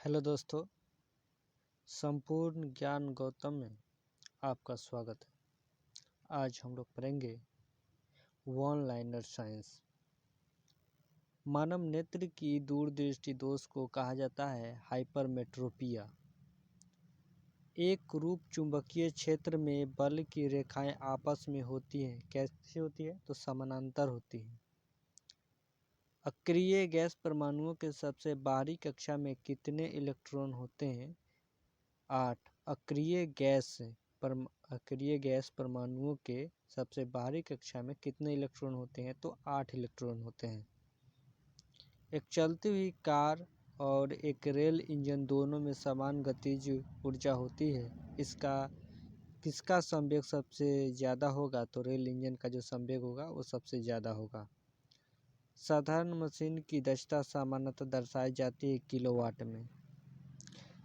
Hello दोस्तों, संपूर्ण ज्ञान गौतम में आपका स्वागत है। आज हम लोग पढ़ेंगे वन लाइनर साइंस। मानव नेत्र की दूरदृष्टि दोष को कहा जाता है हाइपरमेट्रोपिया। एक रूप चुंबकीय क्षेत्र में बल की रेखाएं आपस में होती हैं। कैसे होती है? तो समानांतर होती हैं। अक्रिय गैस परमाणुओं के सबसे बाहरी कक्षा में कितने इलेक्ट्रॉन होते हैं? 8। अक्रिय गैस परमाणुओं के सबसे बाहरी कक्षा में कितने इलेक्ट्रॉन होते हैं? तो 8 इलेक्ट्रॉन होते हैं। एक चलती हुई कार और एक रेल इंजन दोनों में समान गतिज ऊर्जा होती है। किसका संवेग सबसे ज़्यादा होगा? तो रेल इंजन का जो संवेग होगा वो सबसे ज़्यादा होगा। साधारण मशीन की दक्षता सामान्यतः दर्शाई जाती है किलोवाट में।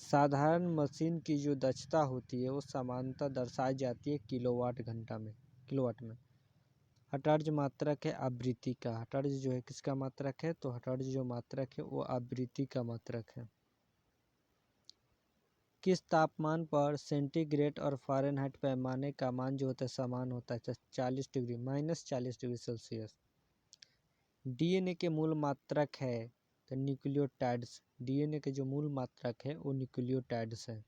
साधारण मशीन की जो दक्षता होती है वो सामान्यतः दर्शाई जाती है किलोवाट में। हर्ट्ज मात्रक है आवृत्ति का। हर्ट्ज जो है किसका मात्रक है? तो हर्ट्ज जो मात्रक है वो आवृत्ति का मात्रक है। किस तापमान पर सेंटीग्रेड और फ़ारेनहाइट पैमाने का मान जो होता है समान होता है? 40 डिग्री -40 डिग्री सेल्सियस। डीएनए के मूल मात्रक है तो न्यूक्लियोटाइड्स। डीएनए के जो मूल मात्रक है वो न्यूक्लियोटाइड्स है।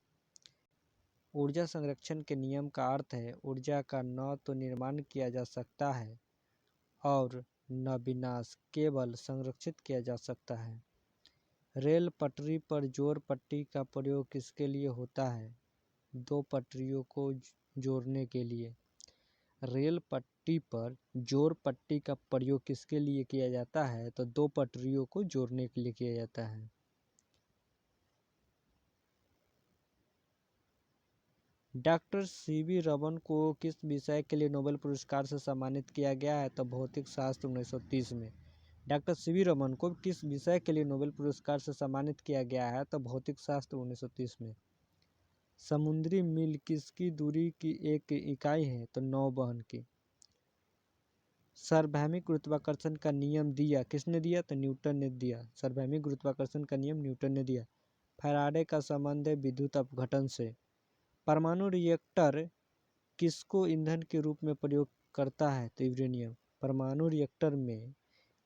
ऊर्जा संरक्षण के नियम का अर्थ है ऊर्जा का न तो निर्माण किया जा सकता है और न विनाश, केवल संरक्षित किया जा सकता है। रेल पटरी पर जोड़ पट्टी का प्रयोग किसके लिए होता है? दो पटरियों को जोड़ने के लिए। रेल पट्टी पर जोड़ पट्टी का प्रयोग किसके लिए किया जाता है? तो दो पटरियों को जोड़ने के लिए किया जाता है। डॉक्टर सीवी रमन को किस विषय के लिए नोबेल पुरस्कार से सम्मानित किया गया है? तो भौतिक शास्त्र 1930 में। डॉक्टर सीवी रमन को किस विषय के लिए नोबेल पुरस्कार से सम्मानित किया गया है? तो भौतिक शास्त्र 1930 में। समुद्री मील किसकी दूरी की एक इकाई है? तो नौवहन की। सार्वभौमिक गुरुत्वाकर्षण का नियम दिया किसने दिया? तो न्यूटन ने दिया। सार्वभौमिक गुरुत्वाकर्षण का नियम न्यूटन ने दिया। फैराडे का संबंध है विद्युत अपघटन से। परमाणु रिएक्टर किसको ईंधन के रूप में प्रयोग करता है? तो यूरेनियम। परमाणु रिएक्टर में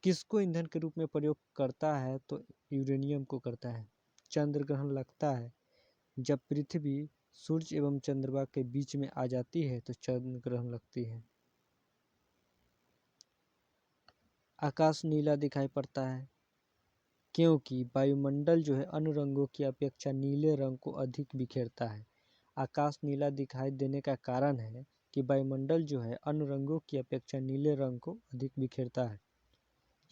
किसको ईंधन के रूप में प्रयोग करता है? तो यूरेनियम को करता है। चंद्र ग्रहण लगता है जब पृथ्वी सूर्य एवं चंद्रमा के बीच में आ जाती है तो चंद्र ग्रहण लगती है। आकाश नीला दिखाई पड़ता है क्योंकि वायुमंडल जो है अन्य रंगों की अपेक्षा नीले रंग को अधिक बिखेरता है। आकाश नीला दिखाई देने का कारण है कि वायुमंडल जो है अन्य रंगों की अपेक्षा नीले रंग को अधिक बिखेरता है।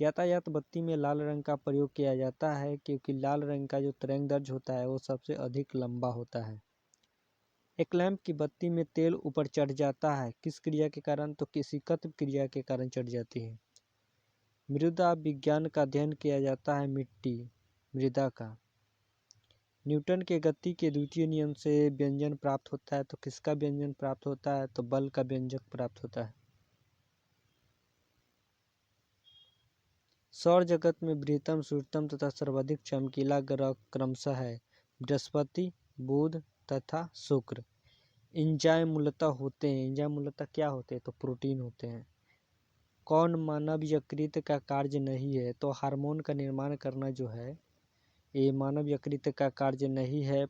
यातायात बत्ती में लाल रंग का प्रयोग किया जाता है क्योंकि लाल रंग का जो तरंगदैर्ध्य होता है वो सबसे अधिक लंबा होता है। एक लैंप की बत्ती में तेल ऊपर चढ़ जाता है किस क्रिया के कारण? तो किसी कत्व क्रिया के कारण चढ़ जाती है। मृदा विज्ञान का अध्ययन किया जाता है मृदा का। न्यूटन के गति के द्वितीय नियम से व्यंजन प्राप्त होता है तो किसका व्यंजन प्राप्त होता है? तो बल का व्यंजक प्राप्त होता है। सौर जगत में बृहत्तम, सूक्ष्मतम तथा सर्वाधिक चमकीला ग्रह क्रमशः है बृहस्पति, बुध तथा शुक्र। एंजाइम मूलतः होते हैं। एंजाइम मूलतः क्या होते हैं? तो प्रोटीन होते हैं। कौन मानव यकृत का कार्य नहीं है? तो हार्मोन का निर्माण करना जो है ये मानव यकृत का कार्य नहीं है।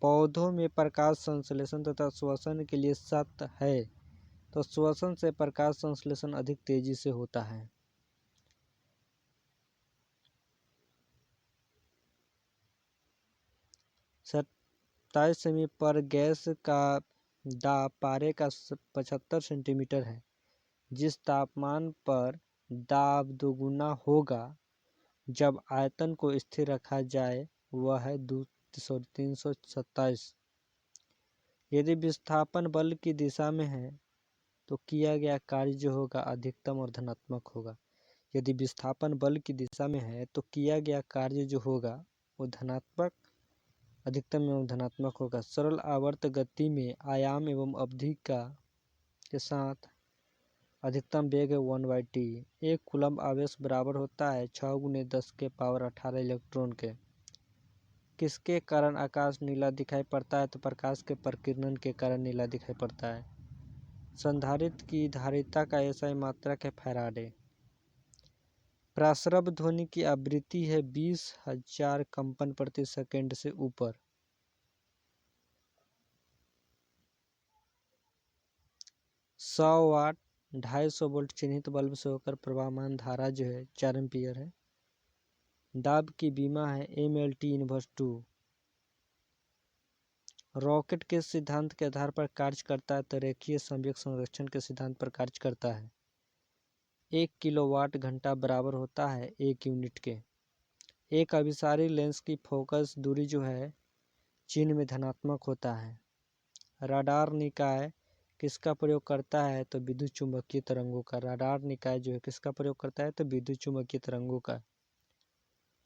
पौधों में प्रकाश संश्लेषण तथा श्वसन के लिए सख्त है तो श्वसन से प्रकाश संश्लेषण अधिक तेजी से होता है। सत्ताईस सेमी पर गैस का दाब पारे का 75 सेंटीमीटर है। जिस तापमान पर दाब दोगुना होगा जब आयतन को स्थिर रखा जाए वह है 327। यदि विस्थापन बल की दिशा में है तो किया गया कार्य जो होगा अधिकतम और धनात्मक होगा। यदि विस्थापन बल की दिशा में है तो किया गया कार्य जो होगा वो धनात्मक, अधिकतम एवं धनात्मक होगा। सरल आवर्त गति में आयाम एवं अवधि के साथ अधिकतम वेग है 1/t। एक कूलम्ब आवेश बराबर होता है 6 × 10⁻18 इलेक्ट्रॉन के। किसके कारण आकाश नीला दिखाई पड़ता है? तो प्रकाश के प्रकीर्णन के कारण नीला दिखाई पड़ता है। संधारित्र की धारिता का एसआई मात्रक है फैराडे। प्रासरब ध्वनि की आवृत्ति है 20,000 कंपन प्रति सेकंड से ऊपर। 100 वाट 250 वोल्ट चिन्हित बल्ब से होकर प्रवाहमान धारा जो है 4 एम्पियर है। दाब की बीमा है MLT/2। रॉकेट के सिद्धांत के आधार पर कार्य करता है तो रेखीय संवेग संरक्षण के सिद्धांत पर कार्य करता है। 1 किलोवाट घंटा बराबर होता है 1 यूनिट के। एक अभिसारी लेंस की फोकस दूरी जो है चिन्ह में धनात्मक होता है। राडार निकाय किसका प्रयोग करता है? तो विद्युत चुंबकीय तरंगों का। राडार निकाय जो है किसका प्रयोग करता है? तो विद्युत चुंबकीय तरंगों का।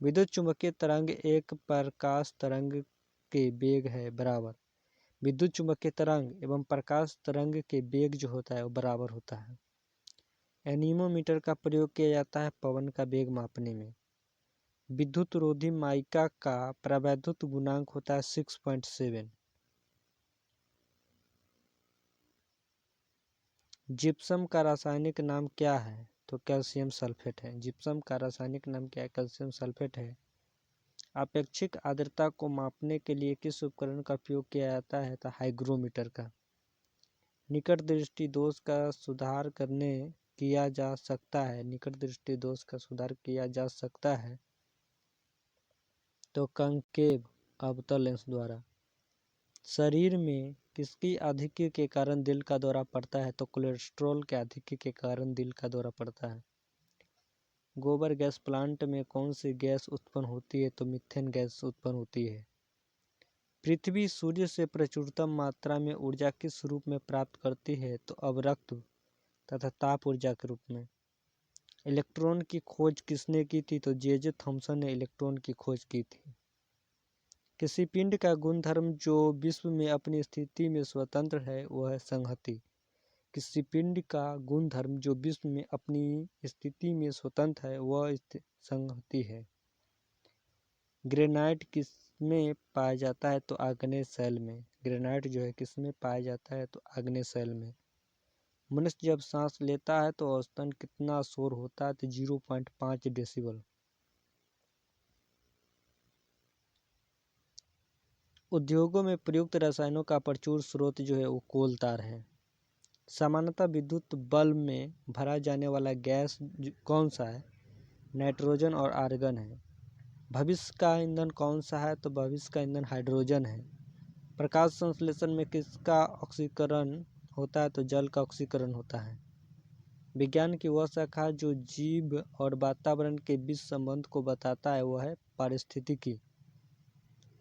विद्युत चुंबकीय तरंग एक प्रकाश तरंग के वेग है बराबर। विद्युत चुंबकीय तरंग एवं प्रकाश तरंग के वेग जो होता है वो बराबर होता है। एनीमोमीटर का प्रयोग किया जाता है पवन का वेग मापने में। विद्युत रोधी माइका का प्रवैद्युत गुणांक होता है 6.7। जिप्सम का रासायनिक नाम क्या है? तो कैल्शियम सल्फेट है। जिप्सम का रासायनिक नाम क्या है? कैल्शियम सल्फेट है। अपेक्षिक आर्द्रता को मापने के लिए किस उपकरण का उपयोग किया जाता है? तो हाइग्रोमीटर का। निकट दृष्टि दोष का सुधार करने किया जा सकता है। निकट दृष्टि दोष का सुधार किया जा सकता है तो कंकेव अवतल लेंस द्वारा। शरीर में किसकी आधिक्य के कारण दिल का दौरा पड़ता है? तो कोलेस्ट्रॉल के आधिक्य के कारण दिल का दौरा पड़ता है। गोबर गैस प्लांट में कौन सी गैस उत्पन्न होती है? तो मीथेन गैस उत्पन्न होती है। पृथ्वी सूर्य से प्रचुरतम मात्रा में ऊर्जा किस रूप में प्राप्त करती है? तो अवरक्त तथा ताप ऊर्जा के रूप में। इलेक्ट्रॉन की खोज किसने की थी? तो जे थॉमसन ने इलेक्ट्रॉन की खोज की थी। किसी पिंड का गुणधर्म जो विश्व में अपनी स्थिति में स्वतंत्र है वह है संहति। किसी पिंड का गुणधर्म जो विश्व में अपनी स्थिति में स्वतंत्र है वह संहति है। ग्रेनाइट किसमें पाया जाता है? तो आग्नेय शैल में। ग्रेनाइट जो है किसमें पाया जाता है? तो आग्नेय शैल में। मनुष्य जब सांस लेता है तो औसतन कितना शोर होता है? तो 0.5 डेसिबल। उद्योगों में प्रयुक्त रसायनों का प्रचुर स्रोत जो है वो कोल तार है। सामान्यतः विद्युत बल्ब में भरा जाने वाला गैस कौन सा है? नाइट्रोजन और आर्गन है। भविष्य का ईंधन कौन सा है? तो भविष्य का ईंधन हाइड्रोजन है। प्रकाश संश्लेषण में किसका ऑक्सीकरण होता है? तो जल का ऑक्सीकरण होता है। विज्ञान की वह शाखा जो जीव और वातावरण के बीच संबंध को बताता है वह है पारिस्थितिकी।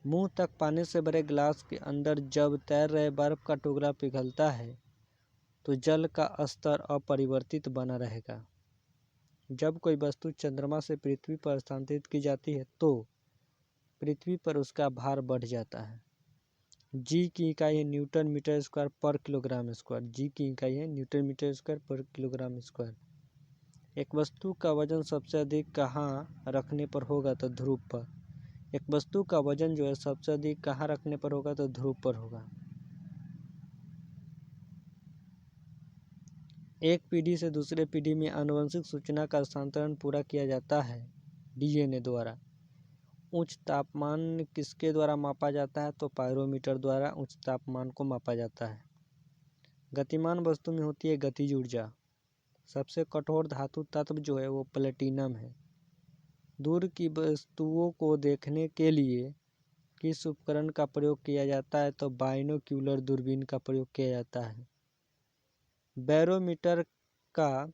मुंह तक पानी से भरे गिलास के अंदर जब तैर रहे बर्फ का टुकड़ा पिघलता है तो जल का स्तर अपरिवर्तित बना रहेगा। जब कोई वस्तु चंद्रमा से पृथ्वी पर स्थानांतरित की जाती है तो पृथ्वी पर उसका भार बढ़ जाता है। जी की इकाई है न्यूटन मीटर स्क्वायर पर किलोग्राम स्क्वायर। जी की इकाई है न्यूटन मीटर स्क्वायर पर किलोग्राम स्क्वायर। एक वस्तु का वजन सबसे अधिक कहाँ रखने पर होगा? तो ध्रुव पर। एक वस्तु का वजन जो है सबसे अधिक कहाँ रखने पर होगा? तो ध्रुव पर होगा। एक पीढ़ी से दूसरे पीढ़ी में आनुवंशिक सूचना का हस्तांतरण पूरा किया जाता है DNA द्वारा। उच्च तापमान किसके द्वारा मापा जाता है? तो पायरोमीटर द्वारा उच्च तापमान को मापा जाता है। गतिमान वस्तु में होती है गतिज ऊर्जा। सबसे कठोर धातु तत्व जो है वो प्लेटिनम है। दूर की वस्तुओं को देखने के लिए किस उपकरण का प्रयोग किया जाता है? तो बाइनोक्यूलर दूरबीन का प्रयोग किया जाता है। बैरोमीटर का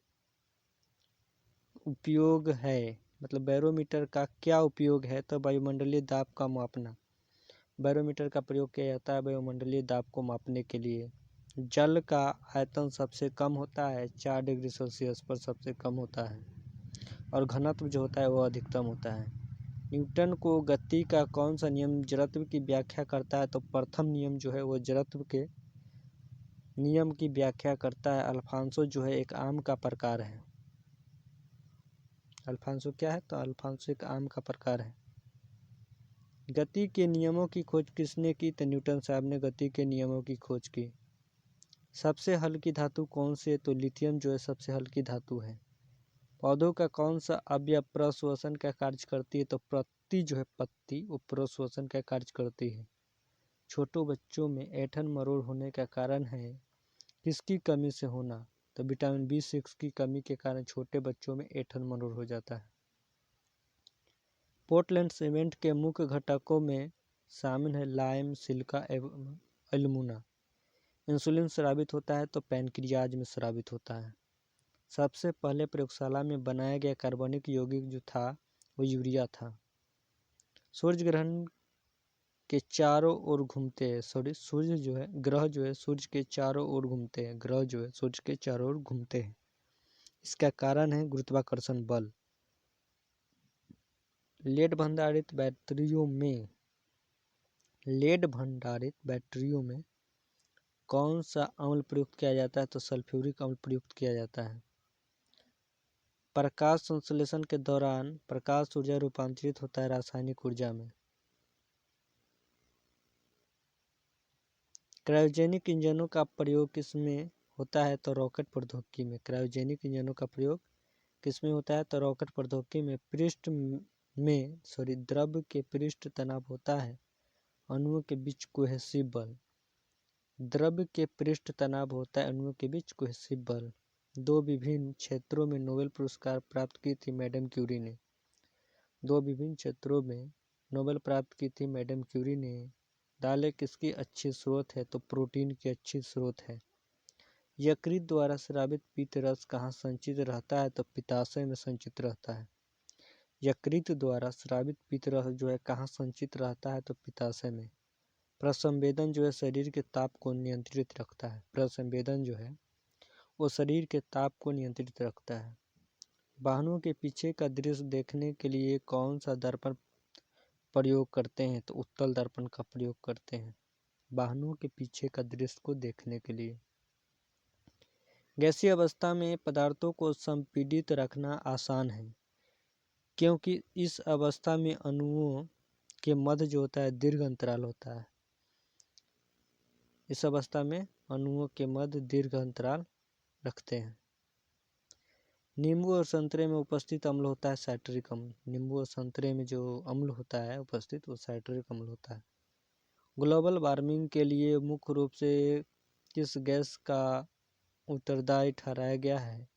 उपयोग है, मतलब बैरोमीटर का क्या उपयोग है? तो वायुमंडलीय दाब का मापना। बैरोमीटर का प्रयोग किया जाता है वायुमंडलीय दाब को मापने के लिए। जल का आयतन सबसे कम होता है 4 डिग्री सेल्सियस पर सबसे कम होता है और घनत्व जो होता है वो अधिकतम होता है। न्यूटन को गति का कौन सा नियम जड़त्व की व्याख्या करता है? तो प्रथम नियम जो है वो जड़त्व के नियम की व्याख्या करता है। अल्फांसो जो है एक आम का प्रकार है। अल्फांसो क्या है? तो अल्फांसो एक आम का प्रकार है। गति के नियमों की खोज किसने की? तो न्यूटन साहब ने गति के नियमों की खोज की। सबसे हल्की धातु कौन सी है? तो लिथियम जो है सबसे हल्की धातु है। पौधों का कौन सा अवयव प्रश्वसन का कार्य करती है? तो पत्ती जो है पत्ती वो प्रश्वसन का कार्य करती है। छोटों बच्चों में ऐंठन मरोड़ होने का कारण है किसकी कमी से होना? तो विटामिन B6 की कमी के कारण छोटे बच्चों में ऐंठन मरोड़ हो जाता है। पोर्टलैंड सीमेंट के मुख्य घटकों में शामिल है लाइम, सिलिका एवं एल्यूमिना। इंसुलिन स्रावित होता है तो पैनक्रियाज में स्रावित होता है। सबसे पहले प्रयोगशाला में बनाया गया कार्बनिक यौगिक जो था वो यूरिया था। सूर्य ग्रहण के चारों ओर घूमते हैं, ग्रह जो है सूर्य के चारों ओर घूमते हैं, ग्रह जो है सूर्य के चारों ओर घूमते हैं। इसका कारण है गुरुत्वाकर्षण बल। लेड भंडारित बैटरियों में कौन सा अम्ल प्रयुक्त किया जाता है? तो सल्फ्यूरिक अम्ल प्रयुक्त किया जाता है। प्रकाश संश्लेषण के दौरान प्रकाश ऊर्जा रूपांतरित होता है रासायनिक ऊर्जा में। क्रायोजेनिक इंजनों का प्रयोग किसमें होता है? तो रॉकेट प्रौद्योगिकी में। क्रायोजेनिक इंजनों का प्रयोग किसमें होता है? तो रॉकेट प्रौद्योगिकी में। द्रव के पृष्ठ तनाव होता है अणुओं के बीच कोहेसिव बल। द्रव के पृष्ठ तनाव होता है अणुओं के बीच कोहेसिव बल। दो विभिन्न क्षेत्रों में नोबेल पुरस्कार प्राप्त की थी मैडम क्यूरी ने। मैडम क्यूरी ने। दालें किसकी अच्छी स्रोत है? तो प्रोटीन की अच्छी स्रोत है। यकृत द्वारा स्रावित पीत रस कहाँ संचित रहता है? तो पित्ताशय में संचित रहता है। यकृत द्वारा स्रावित पीत रस जो है कहाँ संचित रहता है? तो पित्ताशय में। प्रसंवेदन जो है शरीर के ताप को नियंत्रित रखता है। प्रसंवेदन जो है वो शरीर के ताप को नियंत्रित रखता है। वाहनों के पीछे का दृश्य देखने के लिए कौन सा दर्पण प्रयोग करते हैं? तो उत्तल दर्पण का प्रयोग करते हैं वाहनों के पीछे का दृश्य को देखने के लिए। गैसीय अवस्था में पदार्थों को संपीड़ित रखना आसान है क्योंकि इस अवस्था में अणुओं के मध्य जो होता है दीर्घ अंतराल होता है। इस अवस्था में अणुओं के मध्य दीर्घ अंतराल रखते हैं। नींबू और संतरे में उपस्थित अम्ल होता है साइट्रिक अम्ल। नींबू और संतरे में जो अम्ल होता है उपस्थित वो साइट्रिक अम्ल होता है। ग्लोबल वार्मिंग के लिए मुख्य रूप से किस गैस का उत्तरदायी ठहराया गया है?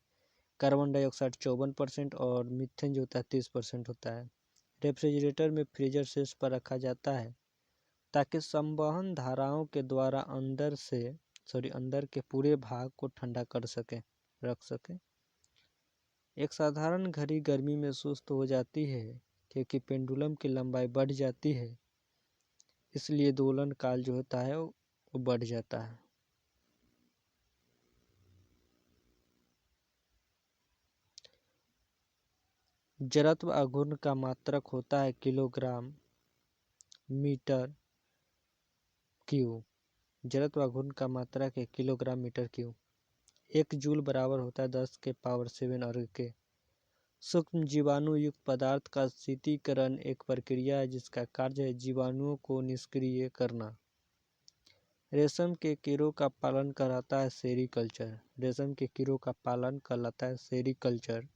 कार्बन डाइऑक्साइड 54% और मीथेन जो होता है 30% होता है। रेफ्रिजरेटर में फ्रीजर शीर्ष पर रखा जाता है ताकि संवहन धाराओं के द्वारा अंदर के पूरे भाग को ठंडा रख सके। एक साधारण घड़ी गर्मी में सुस्त हो जाती है क्योंकि पेंडुलम की लंबाई बढ़ जाती है, इसलिए दोलन काल जो होता है वो बढ़ जाता है। जड़त्व आघूर्ण का मात्रक होता है किलोग्राम मीटर क्यूब। जड़त्व आघूर्ण का मात्रक है किलोग्राम मीटर क्यूब। 1 जूल बराबर होता है 10⁷ अर्ग के। सूक्ष्म जीवाणु युक्त पदार्थ का शीतलीकरण एक प्रक्रिया है जिसका कार्य है जीवाणुओं को निष्क्रिय करना। रेशम के कीड़ों का पालन कहलाता है सेरीकल्चर। रेशम के कीड़ों का पालन कहलाता है सेरीकल्चर।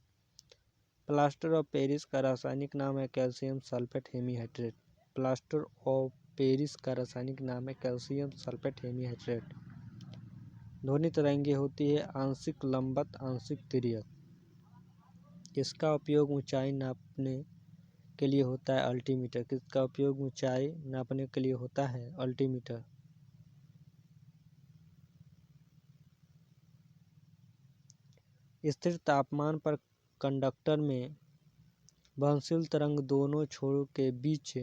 प्लास्टर ऑफ पेरिस का रासायनिक नाम है calcium sulphate hemihydrate. Plaster of Paris का रासायनिक नाम है कैल्शियम सल्फेट हेमीहाइड्रेट। ध्वनि तरंगे होती है आंशिक लंबवत आंशिक तिर्यक। किसका उपयोग ऊंचाई नापने के लिए होता है? अल्टीमीटर। किसका उपयोग ऊंचाई नापने के लिए होता है? अल्टीमीटर। स्थिर तापमान पर कंडक्टर में वहनशील तरंग दोनों छोरों के बीच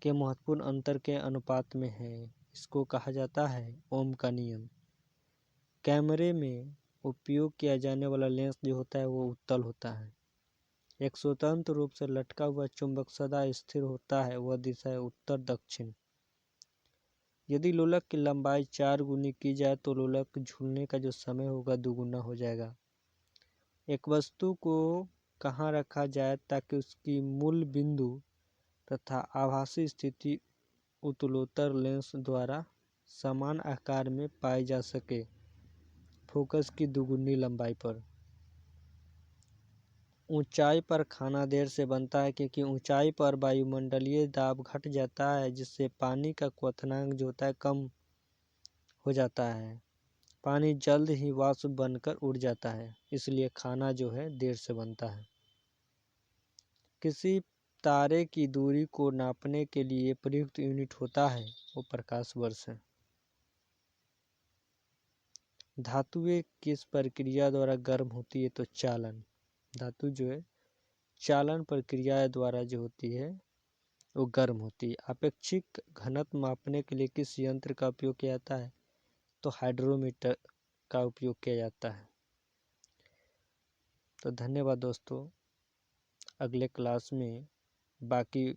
के महत्वपूर्ण अंतर के अनुपात में है। इसको कहा जाता है ओम का नियम। कैमरे में उपयोग किया जाने वाला लेंस जो होता है वो उत्तल होता है। एक स्वतंत्र रूप से लटका हुआ चुंबक सदा स्थिर होता है, वह दिशा है उत्तर दक्षिण। यदि लोलक की लंबाई 4 गुनी की जाए तो लोलक झूलने का जो समय होगा दुगुना हो जाएगा। एक वस्तु को कहाँ रखा जाए ताकि उसकी मूल बिंदु तथा आभासी स्थिति उत्तलोत्तर लेंस द्वारा समान आकार में पाई जा सके। फोकस की दुगुनी लंबाई पर। ऊंचाई पर खाना देर से बनता है क्योंकि ऊंचाई पर वायुमंडलीय दाब घट जाता है, जिससे पानी का क्वथनांक जो होता है कम हो जाता है। पानी जल्द ही वाष्प बनकर उड़ जाता है, इसलिए खाना जो है देर से बनता है। किसी तारे की दूरी को नापने के लिए प्रयुक्त यूनिट होता है वो प्रकाश वर्ष है। धातुएं किस प्रक्रिया द्वारा गर्म होती है? तो चालन। धातु जो है चालन प्रक्रिया द्वारा जो होती है वो गर्म होती है। आपेक्षिक घनत्व मापने के लिए किस यंत्र का उपयोग किया जाता है? तो हाइड्रोमीटर का उपयोग किया जाता है। तो धन्यवाद दोस्तों, अगले क्लास में बाकी